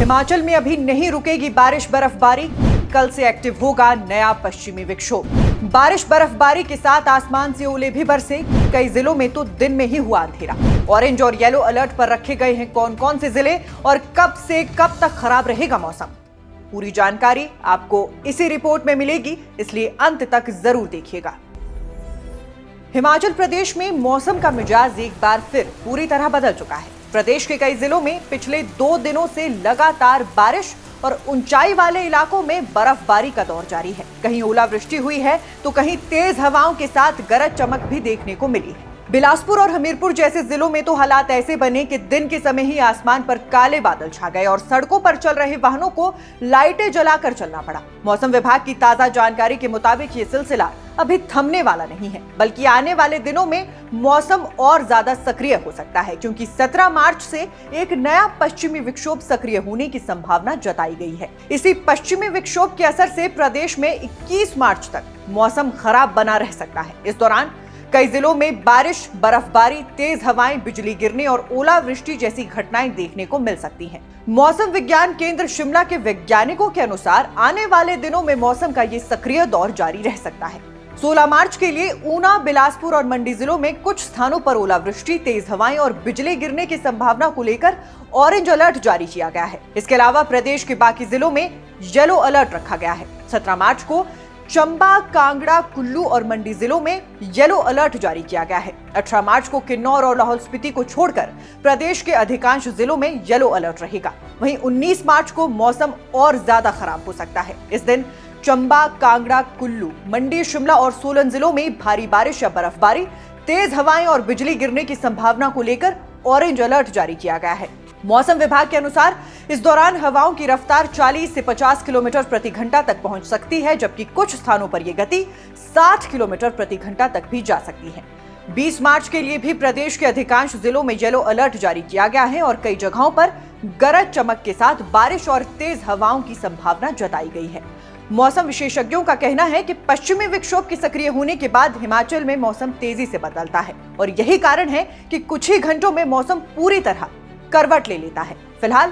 हिमाचल में अभी नहीं रुकेगी बारिश बर्फबारी, कल से एक्टिव होगा नया पश्चिमी विक्षोभ। बारिश बर्फबारी के साथ आसमान से ओले भी बरसे, कई जिलों में तो दिन में ही हुआ अंधेरा। ऑरेंज और येलो अलर्ट पर रखे गए हैं कौन कौन से जिले और कब से कब तक खराब रहेगा मौसम। पूरी जानकारी आपको इसी रिपोर्ट में मिलेगी, इसलिए अंत तक जरूर देखिएगा। हिमाचल प्रदेश में मौसम का मिजाज एक बार फिर पूरी तरह बदल चुका है। प्रदेश के कई जिलों में पिछले 2 दिनों से लगातार बारिश और ऊंचाई वाले इलाकों में बर्फबारी का दौर जारी है। कहीं ओलावृष्टि हुई है तो कहीं तेज हवाओं के साथ गरज चमक भी देखने को मिली है। बिलासपुर और हमीरपुर जैसे जिलों में तो हालात ऐसे बने कि दिन के समय ही आसमान पर काले बादल छा गए और सड़कों पर चल रहे वाहनों को लाइटें जलाकर चलना पड़ा। मौसम विभाग की ताजा जानकारी के मुताबिक ये सिलसिला अभी थमने वाला नहीं है, बल्कि आने वाले दिनों में मौसम और ज्यादा सक्रिय हो सकता है, क्योंकि 17 मार्च से एक नया पश्चिमी विक्षोभ सक्रिय होने की संभावना जताई गई है। इसी पश्चिमी विक्षोभ के असर से प्रदेश में 21 मार्च तक मौसम खराब बना रह सकता है। इस दौरान कई जिलों में बारिश, बर्फबारी, तेज हवाएं, बिजली गिरने और ओलावृष्टि जैसी घटनाएं देखने को मिल सकती हैं। मौसम विज्ञान केंद्र शिमला के वैज्ञानिकों के अनुसार आने वाले दिनों में मौसम का ये सक्रिय दौर जारी रह सकता है। 16 मार्च के लिए ऊना, बिलासपुर और मंडी जिलों में कुछ स्थानों पर ओलावृष्टि, तेज हवाएं और बिजली गिरने की संभावना को लेकर ऑरेंज अलर्ट जारी किया गया है। इसके अलावा प्रदेश के बाकी जिलों में येलो अलर्ट रखा गया है। 17 मार्च को चंबा, कांगड़ा, कुल्लू और मंडी जिलों में येलो अलर्ट जारी किया गया है। 18 मार्च को किन्नौर और लाहौल स्पीति को छोड़कर प्रदेश के अधिकांश जिलों में येलो अलर्ट रहेगा। वहीं 19 मार्च को मौसम और ज्यादा खराब हो सकता है। इस दिन चंबा, कांगड़ा, कुल्लू, मंडी, शिमला और सोलन जिलों में भारी बारिश या बर्फबारी, तेज हवाएं और बिजली गिरने की संभावना को लेकर ऑरेंज अलर्ट जारी किया गया है। मौसम विभाग के अनुसार इस दौरान हवाओं की रफ्तार 40 से 50 किलोमीटर प्रति घंटा तक पहुंच सकती है, जबकि कुछ स्थानों पर यह गति 60 किलोमीटर प्रति घंटा तक भी जा सकती है। 20 मार्च के लिए भी प्रदेश के अधिकांश जिलों में येलो अलर्ट जारी किया गया है और कई जगहों पर गरज चमक के साथ बारिश और तेज हवाओं की संभावना जताई गई है। मौसम विशेषज्ञों का कहना है कि पश्चिमी विक्षोभ के सक्रिय होने के बाद हिमाचल में मौसम तेजी से बदलता है और यही कारण है कि कुछ ही घंटों में मौसम पूरी तरह करवट ले लेता है। फिलहाल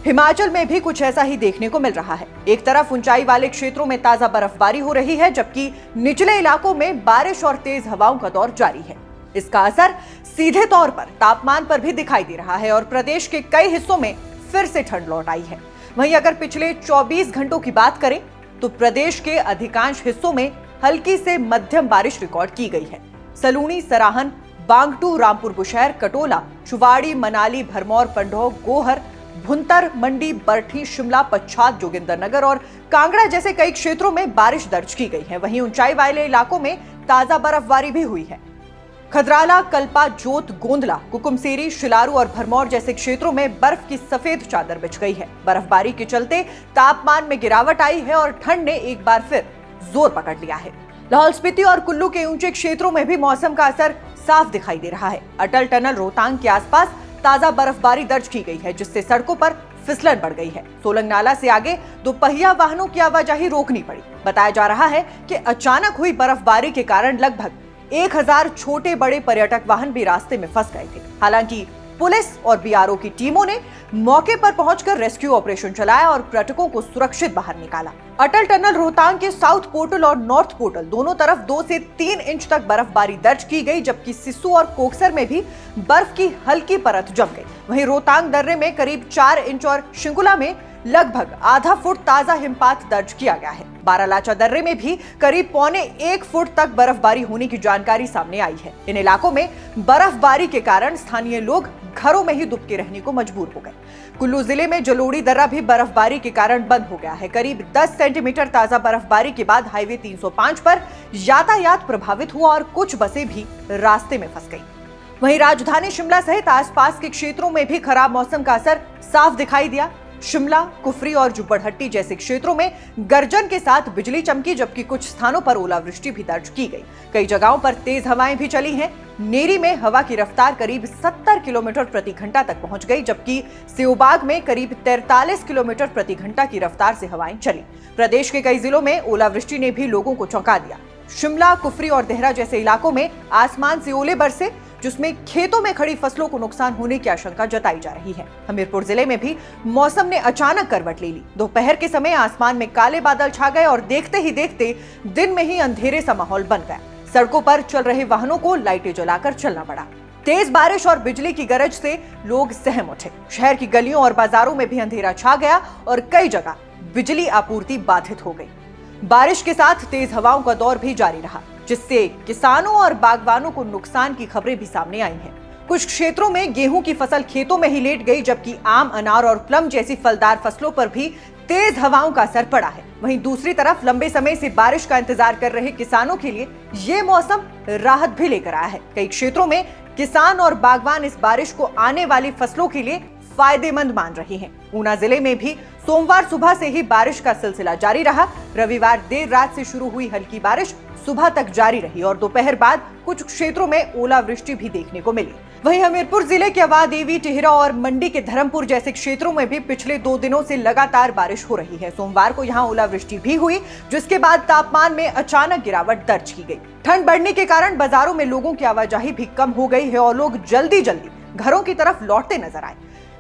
हिमाचल में भी कुछ ऐसा ही देखने को मिल रहा है। एक तरफ ऊंचाई वाले क्षेत्रों में ताजा बर्फबारी हो रही है, जबकि निचले इलाकों में बारिश और तेज हवाओं का दौर जारी है। इसका असर सीधे तौर पर तापमान पर भी दिखाई दे रहा है और प्रदेश के कई हिस्सों में फिर से ठंड लौट आई है। वहीं अगर पिछले 24 घंटों की बात करें तो प्रदेश के अधिकांश हिस्सों में हल्की से मध्यम बारिश रिकॉर्ड की गई है। सलूनी, सराहन, बांगटू, रामपुर बुशहर, कटोला, चुवाड़ी, मनाली, भरमौर, पंडोह, गोहर, भुंतर, मंडी, बरठी, शिमला, पच्छाद, जोगिंदरनगर और कांगड़ा जैसे कई क्षेत्रों में बारिश दर्ज की गई है। वहीं ऊंचाई वाले इलाकों में ताजा बर्फबारी भी हुई है। खदराला, कल्पा, जोत, गोंदला, कुकुमसेरी, शिलारू और भरमौर जैसे क्षेत्रों में बर्फ की सफेद चादर बिछ गई है। बर्फबारी के चलते तापमान में गिरावट आई है और ठंड ने एक बार फिर जोर पकड़ लिया है। लाहौल स्पीति और कुल्लू के ऊंचे क्षेत्रों में भी मौसम का असर साफ दिखाई दे रहा है। अटल टनल रोहतांग के आसपास ताजा बर्फबारी दर्ज की गई है, जिससे सड़कों पर फिसलन बढ़ गई है। सोलंग नाला से आगे दोपहिया वाहनों की आवाजाही रोकनी पड़ी। बताया जा रहा है कि अचानक हुई बर्फबारी के कारण लगभग 1000 छोटे बड़े पर्यटक वाहन भी रास्ते में फंस गए थे। हालांकि पुलिस और बीआरओ की टीमों ने मौके पर पहुंचकर रेस्क्यू ऑपरेशन चलाया और पर्यटकों को सुरक्षित बाहर निकाला। अटल टनल रोहतांग के साउथ पोर्टल और नॉर्थ पोर्टल दोनों तरफ 2 से 3 इंच तक बर्फबारी दर्ज की गई, जबकि सिस्सू और कोकसर में भी बर्फ की हल्की परत जम गई। वहीं रोहतांग दर्रे में करीब 4 इंच और शिंकुला में लगभग आधा फुट ताजा हिमपात दर्ज किया गया है। बारालाचा दर्रे में भी करीब 1.25 फुट तक बर्फबारी होने की जानकारी सामने आई है। इन इलाकों में बर्फबारी के कारण स्थानीय लोग घरों में ही दुबके रहने को मजबूर हो गए। कुल्लू जिले में जलोड़ी दर्रा भी बर्फबारी के कारण बंद हो गया है। करीब 10 सेंटीमीटर ताजा बर्फबारी के बाद हाईवे 305 पर यातायात प्रभावित हुआ और कुछ बसें भी रास्ते में फंस गई। वहीं राजधानी शिमला सहित आसपास के क्षेत्रों में भी खराब मौसम का असर साफ दिखाई दिया। शिमला, कुफरी और जुब्बड़हट्टी जैसे क्षेत्रों में गर्जन के साथ बिजली चमकी, जबकि कुछ स्थानों पर ओलावृष्टि भी दर्ज की गई। कई जगहों पर तेज हवाएं भी चली हैं। नेरी में हवा की रफ्तार करीब 70 किलोमीटर प्रति घंटा तक पहुंच गई, जबकि सेओबाग में करीब 43 किलोमीटर प्रति घंटा की रफ्तार से हवाएं चली। प्रदेश के कई जिलों में ओलावृष्टि ने भी लोगों को चौंका दिया। शिमला, कुफरी और देहरा जैसे इलाकों में आसमान से ओले बरसे, जिसमें खेतों में खड़ी फसलों को नुकसान होने की आशंका जताई जा रही है। हमीरपुर जिले में भी मौसम ने अचानक करवट ले ली। दोपहर के समय आसमान में काले बादल छा गए और देखते ही देखते दिन में ही अंधेरे सा माहौल बन गया। सड़कों पर चल रहे वाहनों को लाइटें जलाकर चलना पड़ा। तेज बारिश और बिजली की गरज से लोग सहम उठे। शहर की गलियों और बाजारों में भी अंधेरा छा गया और कई जगह बिजली आपूर्ति बाधित हो गई। बारिश के साथ तेज हवाओं का दौर भी जारी रहा, जिससे किसानों और बागवानों को नुकसान की खबरें भी सामने आई हैं। कुछ क्षेत्रों में गेहूं की फसल खेतों में ही लेट गई, जबकि आम, अनार और प्लम जैसी फलदार फसलों पर भी तेज हवाओं का असर पड़ा है। वहीं दूसरी तरफ लंबे समय से बारिश का इंतजार कर रहे किसानों के लिए ये मौसम राहत भी लेकर आया है। कई क्षेत्रों में किसान और बागवान इस बारिश को आने वाली फसलों के लिए फायदेमंद मान रहे हैं। ऊना जिले में भी सोमवार सुबह से ही बारिश का सिलसिला जारी रहा। रविवार देर रात से शुरू हुई हल्की बारिश सुबह तक जारी रही और दोपहर बाद कुछ क्षेत्रों में ओलावृष्टि भी देखने को मिली। वहीं हमीरपुर जिले के अवा देवी, टिहरा और मंडी के धर्मपुर जैसे क्षेत्रों में भी पिछले 2 दिनों से लगातार बारिश हो रही है। सोमवार को यहां ओलावृष्टि भी हुई, जिसके बाद तापमान में अचानक गिरावट दर्ज की गई। ठंड बढ़ने के कारण बाजारों में लोगों की आवाजाही भी कम हो गई है और लोग जल्दी जल्दी घरों की तरफ लौटते नजर आए।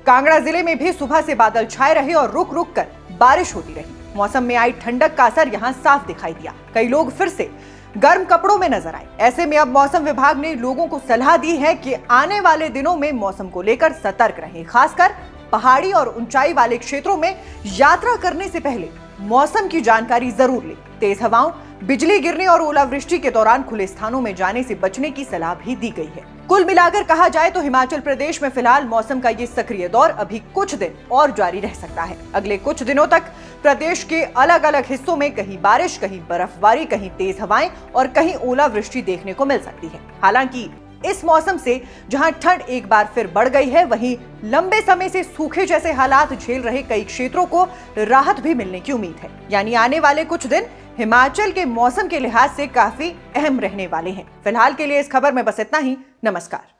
कांगड़ा जिले में भी सुबह से बादल छाए रहे और रुक रुक कर बारिश होती रही। मौसम में आई ठंडक का असर यहां साफ दिखाई दिया। कई लोग फिर से गर्म कपड़ों में नजर आए। ऐसे में अब मौसम विभाग ने लोगों को सलाह दी है कि आने वाले दिनों में मौसम को लेकर सतर्क रहें। खासकर पहाड़ी और ऊंचाई वाले क्षेत्रों में यात्रा करने से पहले मौसम की जानकारी जरूर लें। तेज हवाओं, बिजली गिरने और ओलावृष्टि के दौरान खुले स्थानों में जाने से बचने की सलाह भी दी गई है। कुल मिलाकर कहा जाए तो हिमाचल प्रदेश में फिलहाल मौसम का ये सक्रिय दौर अभी कुछ दिन और जारी रह सकता है। अगले कुछ दिनों तक प्रदेश के अलग अलग हिस्सों में कहीं बारिश, कहीं बर्फबारी, कहीं तेज हवाएं और कहीं ओलावृष्टि देखने को मिल सकती है। हालांकि इस मौसम से जहां ठंड एक बार फिर बढ़ गई है, वहीं लंबे समय से सूखे जैसे हालात झेल रहे कई क्षेत्रों को राहत भी मिलने की उम्मीद है। यानी आने वाले कुछ दिन हिमाचल के मौसम के लिहाज से काफी अहम रहने वाले हैं। फिलहाल के लिए इस खबर में बस इतना ही। नमस्कार।